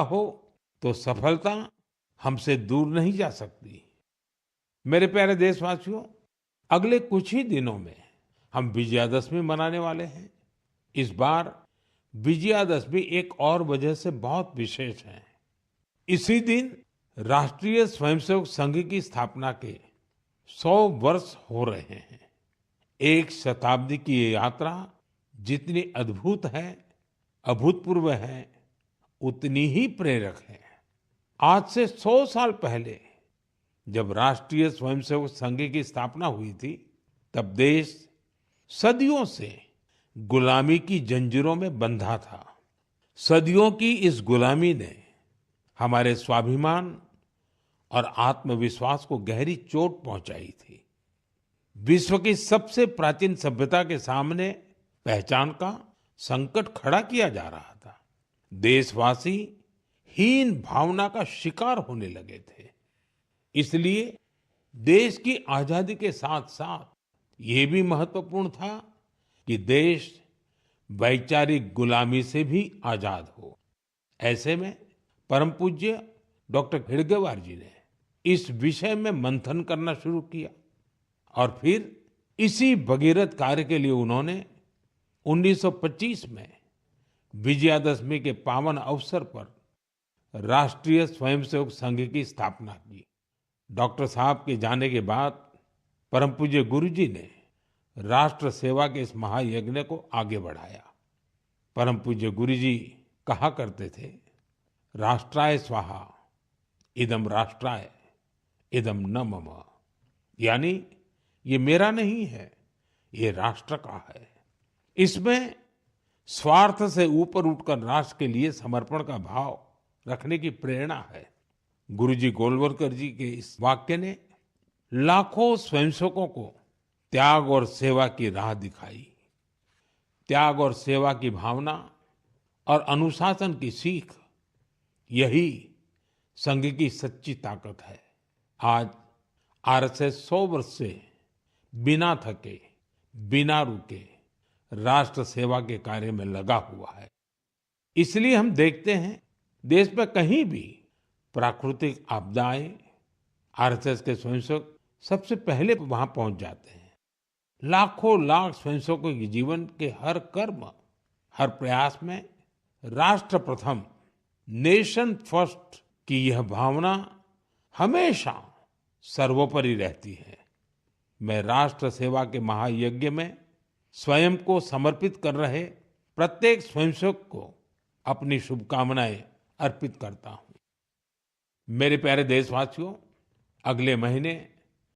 हो तो सफलता हमसे दूर नहीं जा सकती। मेरे प्यारे देशवासियों, अगले कुछ ही दिनों में हम विजयादशमी मनाने वाले हैं। इस बार विजयादशमी एक और वजह से बहुत विशेष है। इसी दिन राष्ट्रीय स्वयंसेवक संघ की स्थापना के 100 वर्ष हो रहे हैं। एक शताब्दी की ये यात्रा जितनी अद्भुत है, अभूतपूर्व है, उतनी ही प्रेरक है। आज से 100 साल पहले जब राष्ट्रीय स्वयंसेवक संघ की स्थापना हुई थी, तब देश सदियों से गुलामी की जंजीरों में बंधा था। सदियों की इस गुलामी ने हमारे स्वाभिमान और आत्मविश्वास को गहरी चोट पहुंचाई थी। विश्व की सबसे प्राचीन सभ्यता के सामने पहचान का संकट खड़ा किया जा रहा था। देशवासी हीन भावना का शिकार होने लगे थे। इसलिए देश की आजादी के साथ साथ ये भी महत्वपूर्ण था कि देश वैचारिक गुलामी से भी आजाद हो। ऐसे में परम पूज्य डॉक्टर हेडगेवार जी ने इस विषय में मंथन करना शुरू किया और फिर इसी भगीरथ कार्य के लिए उन्होंने 1925 में विजयादशमी के पावन अवसर पर राष्ट्रीय स्वयंसेवक संघ की स्थापना की। डॉक्टर साहब के जाने के बाद परम पूज्य गुरु जी ने राष्ट्र सेवा के इस महायज्ञ को आगे बढ़ाया। परम पूज्य गुरु जी कहा करते थे, राष्ट्राय स्वाहा इदम राष्ट्राय इदम न मम। यानी ये मेरा नहीं है, ये राष्ट्र का है। इसमें स्वार्थ से ऊपर उठकर राष्ट्र के लिए समर्पण का भाव रखने की प्रेरणा है। गुरुजी गोलवलकर जी के इस वाक्य ने लाखों स्वयंसेवकों को त्याग और सेवा की राह दिखाई। त्याग और सेवा की भावना और अनुशासन की सीख, यही संघ की सच्ची ताकत है। आज आरएसएस 100 वर्ष से बिना थके, बिना रुके राष्ट्र सेवा के कार्य में लगा हुआ है। इसलिए हम देखते हैं देश में कहीं भी प्राकृतिक आपदाएं, आरएसएस के स्वयंसेवक सबसे पहले वहां पहुंच जाते हैं। लाखों लाख स्वयंसेवकों के जीवन के हर कर्म, हर प्रयास में राष्ट्र प्रथम, नेशन फर्स्ट की यह भावना हमेशा सर्वोपरि रहती है। मैं राष्ट्र सेवा के महायज्ञ में स्वयं को समर्पित कर रहे प्रत्येक स्वयंसेवक को अपनी शुभकामनाएं अर्पित करता हूं। मेरे प्यारे देशवासियों, अगले महीने